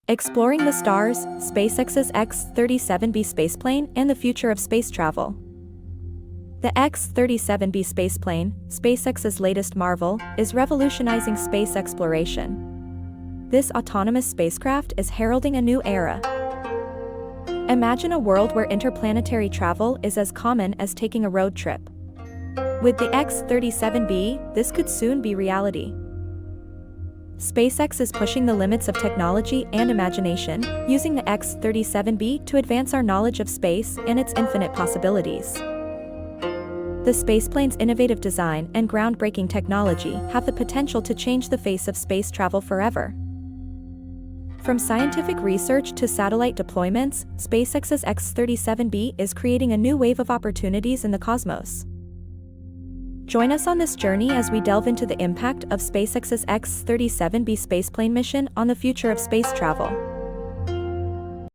Exploring the stars, SpaceX's X-37B Spaceplane and the future of space travel. The X-37B Spaceplane, SpaceX's latest marvel, is revolutionizing space exploration. This autonomous spacecraft is heralding a new era. Imagine a world where interplanetary travel is as common as taking a road trip. With the X-37B, this could soon be reality. SpaceX is pushing the limits of technology and imagination, using the X-37B to advance our knowledge of space and its infinite possibilities. The spaceplane's innovative design and groundbreaking technology have the potential to change the face of space travel forever. From scientific research to satellite deployments, SpaceX's X-37B is creating a new wave of opportunities in the cosmos. Join us on this journey as we delve into the impact of SpaceX's X-37B spaceplane mission on the future of space travel.